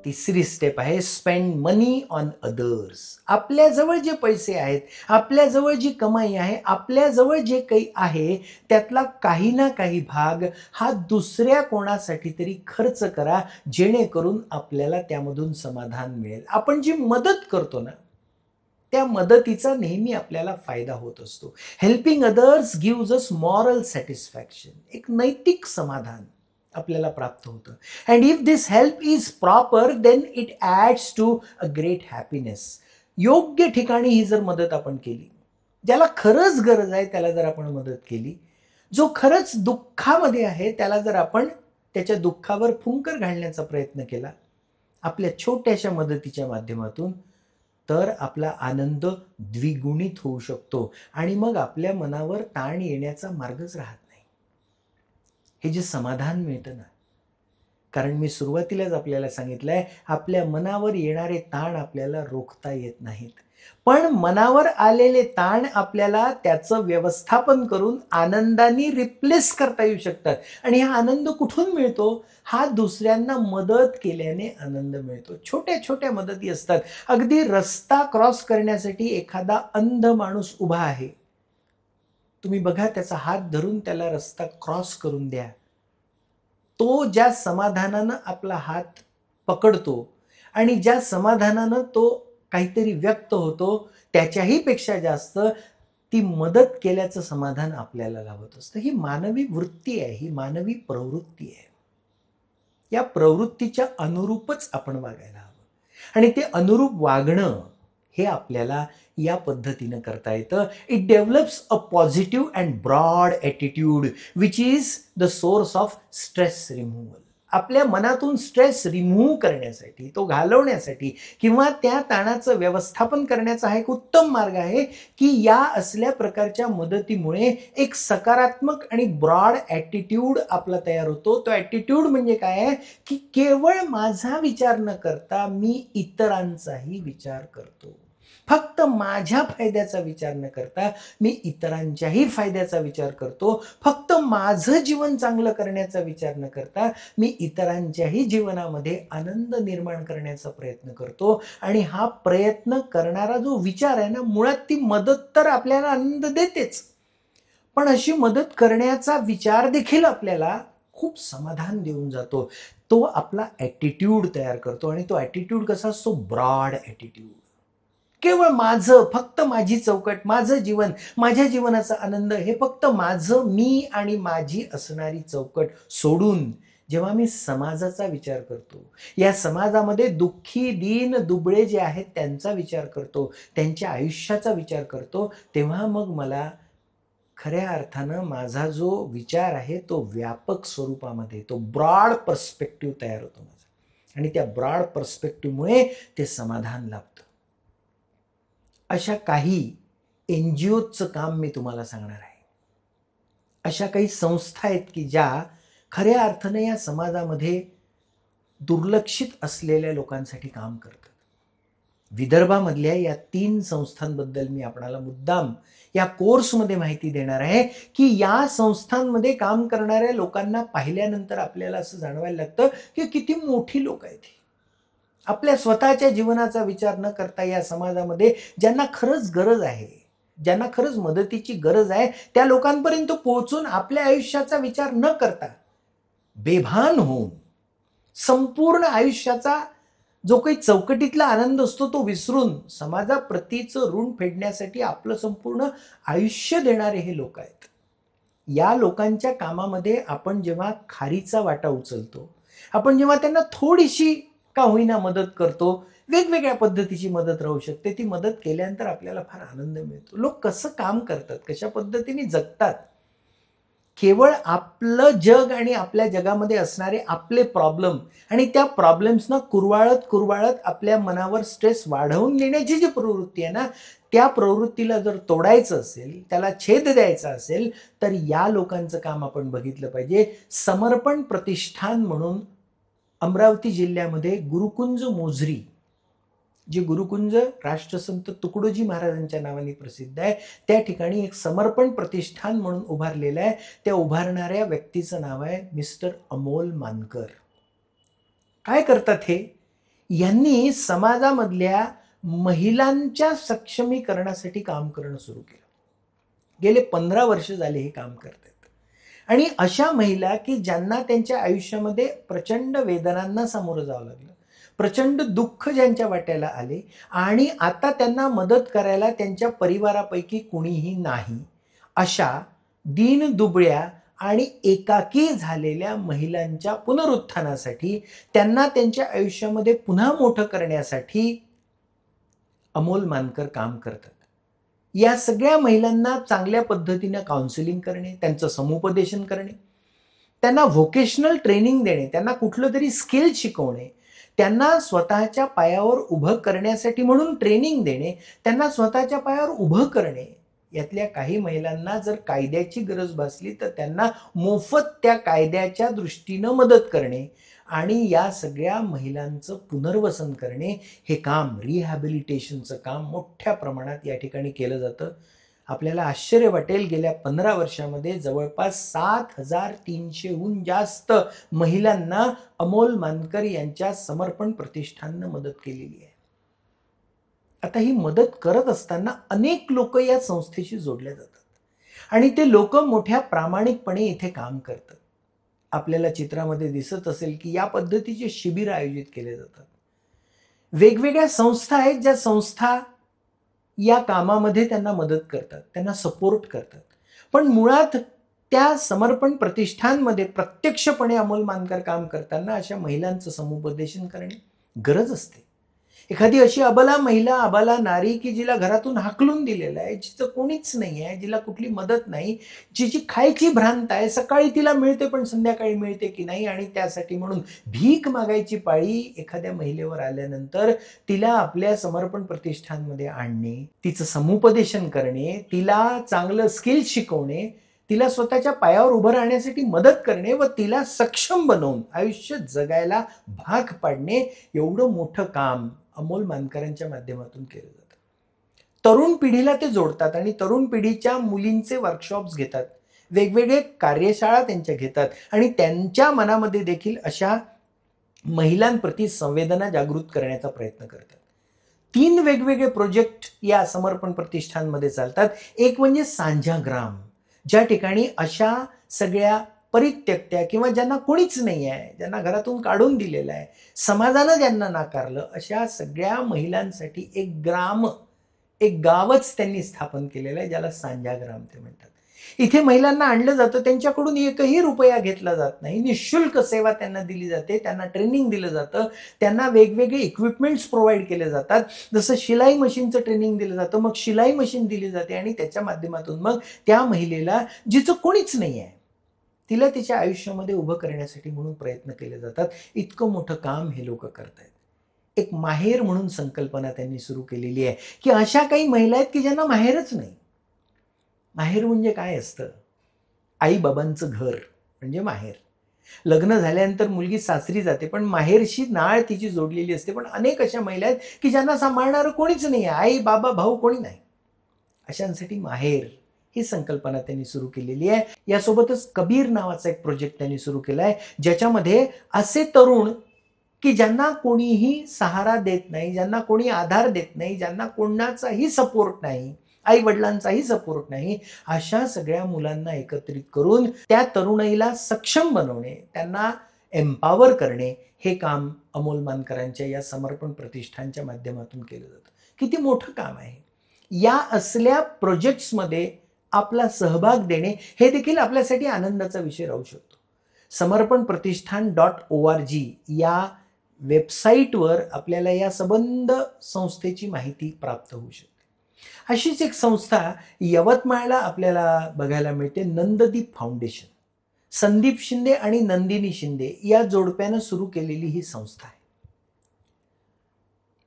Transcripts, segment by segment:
तिसरी स्टेप आहे spend money on others. आपल्याजवळ जे पैसे आहेत, आपल्याजवळ जी कमाई आहे, आपल्याजवळ जे काही आहे त्यातला काही ना काही भाग हा दुसऱ्या कोणासाठी तरी खर्च करा, जेणेकरून आपल्याला त्यामधून समाधान मिळेल. आपण जी मदत करतो ना, त्या मदतीचा नेहमी आपल्याला फायदा होत असतो. Helping others gives us moral satisfaction. एक नैतिक समाधान आपल्याला प्राप्त होतं. And if this help is proper then it adds to a great happiness. योग्य ठिकाणी ही जर मदत आपण केली, ज्याला खरंच गरज आहे त्याला जर आपण मदत केली, जो खरंच दुःखामध्ये आहे त्याला जर आपण त्याच्या दुःखावर फुंकर घालण्याचा प्रयत्न केला आपल्या छोट्याशा मदतीच्या माध्यमातून, तर आपला आनंद द्विगुणित होऊ शकतो आणि मग आपल्या मनावर ताण येण्याचा मार्गच राहत नाही. हे जे समाधान मिळतं ना, कारण मी सुरुवातीलाच आपल्याला सांगितलंय, आपल्या मनावर येणारे ताण आपल्याला रोखता येत नाहीत, पण मनावर आलेले ताण आपल्याला त्याचं व्यवस्थापन करून आनंदाने रिप्लेस करता येऊ शकतात. आणि हा आनंद कुठून मिळतो? हा दुसऱ्यांना मदत केल्याने आनंद मिळतो. छोट्या छोट्या मदती असतात. अगदी रस्ता क्रॉस करण्यासाठी एखादा अंध माणूस उभा आहे, तुम्ही बघा, त्याचा हात धरून त्याला रस्ता क्रॉस करून द्या. तो ज्या समाधानानं आपला हात पकडतो आणि ज्या समाधानानं तो काहीतरी व्यक्त होतो, त्याच्याही पेक्षा जास्त ती मदत केल्याचं समाधान आपल्याला लाभत असतं. ही मानवी वृत्ती आहे, ही मानवी प्रवृत्ती आहे. या प्रवृत्तीच्या अनुरूपच आपण वागायला हवं आणि ते अनुरूप वागणं हे आपल्याला या पद्धतीनं करता येतं. It develops a positive and broad attitude which is the source of stress removal. आपल्या मनातून स्ट्रेस रिमूव्ह करण्यासाठी, तो घालवण्यासाठी किंवा त्या ताणाचं व्यवस्थापन करण्याचा हा एक उत्तम मार्ग आहे की या असल्या प्रकारच्या मदतीमुळे एक सकारात्मक आणि ब्रॉड ॲटिट्यूड आपला तयार होतो. तो ॲटिट्यूड म्हणजे काय आहे की केवळ माझा विचार न करता मी इतरांचाही विचार करतो. फक्त माझ्या फायद्याचा विचार न करता मी इतरांच्याही फायद्याचा विचार करतो. फक्त माझं जीवन चांगलं करण्याचा विचार न करता मी इतरांच्याही जीवनामध्ये आनंद निर्माण करण्याचा प्रयत्न करतो. आणि हा प्रयत्न करणारा जो विचार आहे ना, मुळात ती मदत तर आपल्याला आनंद देतेच, पण अशी मदत करण्याचा विचार देखील आपल्याला खूप समाधान देऊन जातो. तो आपला ॲटिट्यूड तयार करतो आणि तो ॲटिट्यूड कसा असतो? Broad attitude. केवळ माझं, फक्त माझी चौकट, माझं जीवन, माझ्या जीवनाचा आनंद हे फक्त माझं, मी आणि माझी असणारी चौकट सोडून जेव्हा मी समाजाचा विचार करतो, या समाजामध्ये दुःखी, दीन, दुबळे जे आहेत त्यांचा विचार करतो, त्यांच्या आयुष्याचा विचार करतो, तेव्हा मग मला खऱ्या अर्थानं माझा जो विचार आहे तो व्यापक स्वरूपामध्ये, तो ब्रॉड पर्स्पेक्टिव्ह तयार होतो माझा आणि त्या ब्रॉड पर्स्पेक्टिव्हमुळे ते समाधान लाभतं. अशा काही NGOजचं काम मी तुम्हाला सांगणार आहे. अशा काही संस्था आहेत की ज्या खऱ्या अर्थाने या समाजामध्ये दुर्लक्षित असलेल्या लोकांसाठी काम करतात. विदर्भामधल्या या 3 संस्थांबद्दल मी आपणाला मुद्दाम या कोर्समध्ये माहिती देणार आहे की या संस्थांमध्ये काम करणाऱ्या लोकांना पाहिल्यानंतर आपल्याला असं जाणवायला लागतं की किती मोठी लोक आहेत. आपल्या स्वतःच्या जीवनाचा विचार न करता या समाजामध्ये ज्यांना खरंच गरज आहे, ज्यांना खरंच मदतीची गरज आहे, त्या लोकांपर्यंत पोहोचून आपल्या आयुष्याचा विचार न करता बेभान होऊन संपूर्ण आयुष्याचा जो काही चौकटीतला आनंद असतो तो विसरून समाजाप्रतीचं ऋण फेडण्यासाठी आपलं संपूर्ण आयुष्य देणारे हे लोक आहेत. या लोकांच्या कामामध्ये आपण जेव्हा खारीचा वाटा उचलतो, आपण जेव्हा त्यांना थोडीशी का होईना मदत करतो, वेगवेगळ्या पद्धतीची मदत राहू शकते, ती मदत केल्यानंतर आपल्याला फार आनंद मिळतो. लोक कसं काम करतात, कशा पद्धतीने जगतात, केवळ आपलं जग आणि आपल्या जगामध्ये असणारे आपले प्रॉब्लेम आणि त्या प्रॉब्लेम्सना कुरवाळत आपल्या मनावर स्ट्रेस वाढवून घेण्याची जी प्रवृत्ती आहे ना, त्या प्रवृत्तीला जर तोडायचं असेल, त्याला छेद द्यायचा असेल, तर या लोकांचं काम आपण बघितलं पाहिजे. समर्पण प्रतिष्ठान म्हणून अमरावती जिल्ह्यामध्ये गुरुकुंज मोझरी, जे गुरुकुंज राष्ट्रसंत तुकडोजी महाराजांच्या नावाने प्रसिद्ध आहे, त्या ठिकाणी एक समर्पण प्रतिष्ठान म्हणून उभारलेलं आहे. त्या उभारणाऱ्या व्यक्तीचं नाव आहे मिस्टर अमोल मानकर. काय करतात हे? यांनी समाजामधल्या महिलांच्या सक्षमीकरणासाठी काम करणं सुरू केलं. गेले 15 वर्ष झाले हे काम करतात. आणि अशा महिला की ज्यांना त्यांच्या आयुष्यामध्ये प्रचंड वेदनांना सामोरं जावं लागलं, प्रचंड दुःख ज्यांच्या वाट्याला आले आणि आता त्यांना मदत करायला त्यांच्या परिवारापैकी कुणीही नाही, अशा दीनदुबळ्या आणि एकाकी झालेल्या महिलांच्या पुनरुत्थानासाठी, त्यांना त्यांच्या आयुष्यामध्ये पुन्हा मोठं करण्यासाठी अमोल मानकर काम करतात. या सगळ्या महिलांना चांगल्या पद्धतीने काउन्सिलिंग करणे, त्यांचं समुपदेशन करणे, त्यांना व्होकेशनल ट्रेनिंग देणे, त्यांना कुठलं तरी स्किल शिकवणे, त्यांना स्वतःच्या पायावर उभं करण्यासाठी म्हणून ट्रेनिंग देणे, त्यांना स्वतःच्या पायावर उभं करणे. यातल्या काही महिलांना जर कायद्याची गरज भासली तर त्यांना मोफत त्या कायद्याच्या दृष्टीनं मदत करणे आणि या सगळ्या महिलांचं पुनर्वसन करणे, हे काम, रिहॅबिलिटेशनचं काम मोठ्या प्रमाणात या ठिकाणी केलं जातं. आपल्याला आश्चर्य वाटेल, गेल्या 15 वर्षामध्ये जवळपास 7,300हून जास्त महिलांना अमोल मानकर यांच्या समर्पण प्रतिष्ठाननं मदत केलेली आहे. आता ही मदत करत असताना अनेक लोक या संस्थेशी जोडले जातात आणि ते लोक मोठ्या प्रामाणिकपणे इथे काम करतात. आपल्याला चित्रामध्ये दिसत असेल की या पद्धतीचे शिबिर आयोजित केले जातात. वेगवेगळ्या संस्था आहेत, ज्या संस्था या कामामध्ये त्यांना मदत करतात, त्यांना सपोर्ट करतात. पण मुळात त्या समर्पण प्रतिष्ठानमध्ये प्रत्यक्षपणे अमोल मानकर काम करताना अशा महिलांचं समुपदेशन करणे गरज असते. एखादी अशी अबला महिला, अबला नारी की जिला घरातून हाकलून दिलेलं आहे, जिचं कोणीच नाही आहे, जिला कुठली मदत नाही, जिची खायची भ्रांत आहे, सकाळी तिला मिळते पण संध्याकाळी मिळते की नाही, आणि त्यासाठी म्हणून भीक मागायची पाळी एखाद्या महिलेवर आल्यानंतर तिला आपल्या समर्पण प्रतिष्ठानमध्ये आणणे, तिचं समुपदेशन करणे, तिला चांगलं स्किल शिकवणे, तिला स्वतःच्या पायावर उभं राहण्यासाठी मदत करणे व तिला सक्षम बनवून आयुष्य जगायला भाग पाडणे, एवढं मोठं काम अमोल मानकरांच्या माध्यमातून केलं जातं. तरुण पिढीला ते जोडतात आणि तरुण पिढीच्या मुलींचे वर्कशॉप्स घेतात, वेगवेगळे कार्यशाळा त्यांच्या घेतात आणि त्यांच्या मनामध्ये देखील अशा महिलांप्रती संवेदना जागृत करण्याचा प्रयत्न करतात. 3 वेगवेगळे प्रोजेक्ट या समर्पण प्रतिष्ठानमध्ये चालतात. एक म्हणजे सांझाग्राम, ज्या ठिकाणी अशा सगळ्या परित्यक्त्या किंवा ज्यांना कोणीच नाही आहे, ज्यांना घरातून काढून दिलेलं आहे, समाजानं ज्यांना नाकारलं, अशा सगळ्या महिलांसाठी एक ग्राम, एक गावच त्यांनी स्थापन केलेलं आहे, ज्याला सांझाग्राम ते म्हणतात. इथे महिलांना आणलं जातं, त्यांच्याकडून एकही रुपया घेतला जात नाही, निःशुल्क सेवा त्यांना दिली जाते, त्यांना ट्रेनिंग दिलं जातं, त्यांना वेगवेगळे इक्विपमेंट्स प्रोव्हाइड केले जातात. जसं शिलाई मशीनचं ट्रेनिंग दिलं जातं, मग शिलाई मशीन दिली जाते आणि त्याच्या माध्यमातून मग त्या महिलेला, जिचं कोणीच नाही आहे, तिला तिच्या आयुष्यामध्ये उभं करण्यासाठी म्हणून प्रयत्न केले जातात. इतकं मोठं काम हे लोक करतायत. एक माहेर म्हणून संकल्पना त्यांनी सुरू केलेली आहे की अशा काही महिला आहेत की ज्यांना माहेरच नाही. माहेर म्हणजे काय असतं? आई बाबांचं घर म्हणजे माहेर. लग्न झाल्यानंतर मुलगी सासरी जाते, पण माहेरशी नाळ तिची जोडलेली असते. पण अनेक अशा महिला आहेत की ज्यांना सांभाळणारं कोणीच नाही आहे, आई बाबा भाऊ कोणी नाही. अशांसाठी माहेर ही संकल्पना त्यांनी सुरू केलेली आहे. यासोबतच कबीर नावाचा एक प्रोजेक्ट त्यांनी सुरू केला आहे, ज्याच्यामध्ये असे तरुण की ज्यांना कोणीही सहारा देत नाही, ज्यांना कोणी आधार देत नाही, ज्यांना कोणाचाही सपोर्ट नाही, आई वडिलांचाही सपोर्ट नाही, अशा सगळ्या मुलांना एकत्रित करून त्या तरुणाईला सक्षम बनवणे, त्यांना एम्पावर करणे, हे काम अमोल मानकरांच्या या समर्पण प्रतिष्ठानच्या माध्यमातून केलं जातं. किती मोठं काम आहे. या असल्या प्रोजेक्ट्समध्ये आपला सहभाग देणे हे देखील आपल्यासाठी आनंदाचा विषय राहू शकतो. समर्पण प्रतिष्ठान .org या वेबसाईटवर आपल्याला या संबंध संस्थेची माहिती प्राप्त होऊ शकते. अशीच एक संस्था यवतमाळला आपल्याला बघायला मिळते, नंददीप फाउंडेशन. संदीप शिंदे आणि नंदिनी शिंदे या जोडप्यानं सुरू केलेली ही संस्था आहे.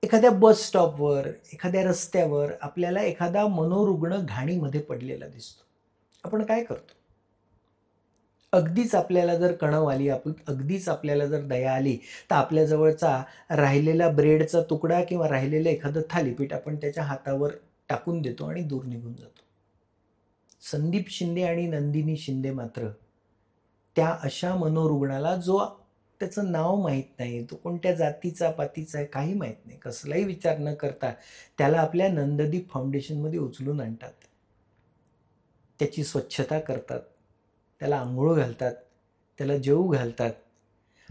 एखाद्या बस स्टॉपवर, एखाद्या रस्त्यावर आपल्याला एखादा मनोरुग्ण घाणीमध्ये पडलेला दिसतो. आपण काय करतो? अगदीच आपल्याला जर कणव आली, अगदीच आपल्याला जर दया आली, तर आपल्या जवळचा राहिलेला ब्रेडचा तुकडा किंवा राहिलेलं एखादं थालीपीठ आपण त्याच्या हातावर टाकून देतो आणि दूर निघून जातो. संदीप शिंदे आणि नंदिनी शिंदे मात्र त्या अशा मनोरुग्णाला, जो त्याचं नाव माहीत नाही, तो कोणत्या जातीचा पातीचा आहे काही माहीत नाही, कसलाही विचार न करता त्याला आपल्या नंददीप फाउंडेशनमध्ये उचलून आणतात. त्याची स्वच्छता करतात, त्याला आंघोळ घालतात, त्याला जेवू घालतात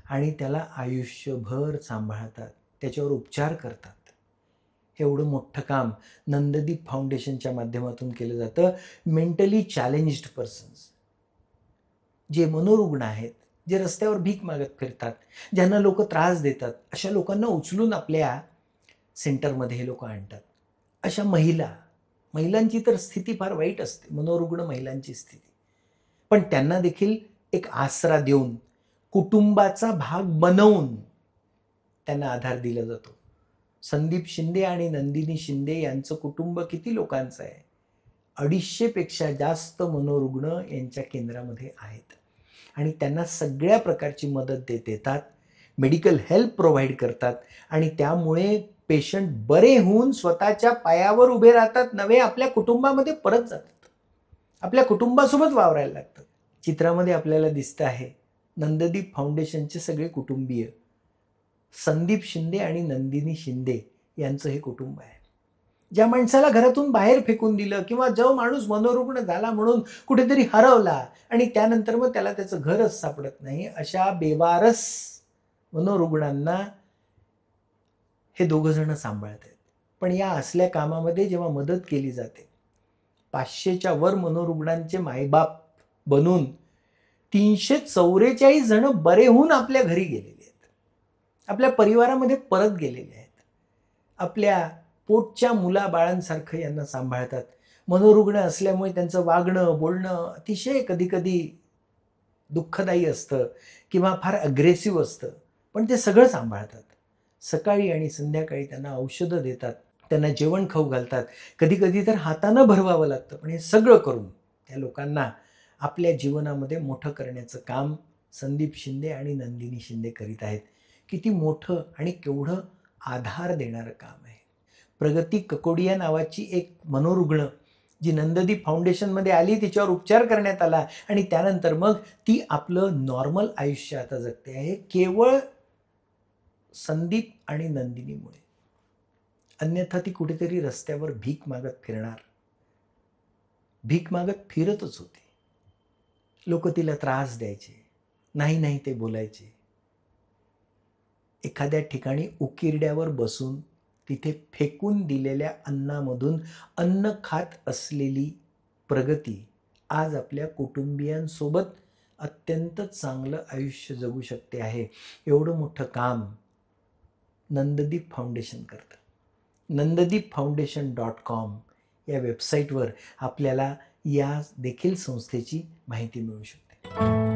आणि त्याला आयुष्यभर सांभाळतात, त्याच्यावर उपचार करतात. एवढं मोठं काम नंददीप फाउंडेशनच्या माध्यमातून केलं जातं. मेंटली चॅलेंज्ड पर्सन्स, जे मनोरुग्ण आहेत, जे रस्त्यावर भीक मागत फिरतात, ज्यांना लोक त्रास देतात, अशा लोकांना उचलून आपल्या सेंटरमध्ये हे लोक आणतात. अशा महिलांची तर स्थिती फार वाईट असते, मनोरुग्ण महिलांची स्थिती. पण त्यांना देखील एक आसरा देऊन, कुटुंबाचा भाग बनवून त्यांना आधार दिला जातो. संदीप शिंदे आणि नंदिनी शिंदे यांचं कुटुंब किती लोकांचं आहे? 250 पेक्षा जास्त मनोरुग्ण यांच्या केंद्रामध्ये आहेत आणि त्यांना सगळ्या प्रकारची मदत देतात, मेडिकल हेल्प प्रोव्हाइड करतात आणि त्यामुळे पेशंट बरे होऊन स्वतःच्या पायावर उभे राहतात, नवे आपल्या कुटुंबामध्ये परत जातात, आपल्या कुटुंबासोबत वावरायला लागतात. चित्रामध्ये आपल्याला दिसतं आहे नंददीप फाउंडेशनचे सगळे कुटुंबीय, संदीप शिंदे आणि नंदिनी शिंदे यांचं हे कुटुंब आहे. ज्या माणसाला घरातून बाहेर फेकून दिलं किंवा जो माणूस मनोरुग्ण झाला म्हणून कुठेतरी हरवला आणि त्यानंतर मग त्याला त्याचं घरच सापडत नाही, अशा बेवारस मनोरुग्णांना हे दोघं जण सांभाळत आहेत. पण या असल्या कामामध्ये जेव्हा मदत केली जाते, 500च्या वर मनोरुग्णांचे मायबाप बनून 344 जण बरे होऊन आपल्या घरी गेलेले आहेत, आपल्या परिवारामध्ये परत गेलेले आहेत, आपल्या पोटच्या मुलाबाळांसारखं यांना सांभाळतात. मनोरुग्ण असल्यामुळे त्यांचं वागणं बोलणं अतिशय कधी दुःखदायी असतं किंवा फार अग्रेसिव्ह असतं, पण ते सगळं सांभाळतात. सकाळी आणि संध्याकाळी त्यांना औषधं देतात, त्यांना जेवण खाऊ घालतात, कधी तर हातानं भरवावं लागतं, पण हे सगळं करून त्या लोकांना आपल्या जीवनामध्ये मोठं करण्याचं काम संदीप शिंदे आणि नंदिनी शिंदे करीत आहेत. किती मोठं आणि केवढं आधार देणारं काम आहे. प्रगती ककोडिया नावाची एक मनोरुग्ण जी नंददीप फाउंडेशनमध्ये आली, तिच्यावर उपचार करण्यात आला आणि त्यानंतर मग ती आपलं नॉर्मल आयुष्य आता जगते आहे, केवळ संदीप आणि नंदिनीमुळे. अन्यथा ती कुठेतरी रस्त्यावर भीक मागत फिरतच होती. लोक तिला त्रास द्यायचे, नाही ते बोलायचे. एखाद्या ठिकाणी उकिरड्यावर बसून तिथे फेकून दिलेल्या अन्नामधून अन्न खात असलेली प्रगती आज आपल्या कुटुंबियांसोबत अत्यंत चांगलं आयुष्य जगू शकते आहे. एवढं मोठं काम नंददीप फाउंडेशन करतं. nandadipfoundation.com या वेबसाईटवर आपल्याला या देखील संस्थेची माहिती मिळू शकते.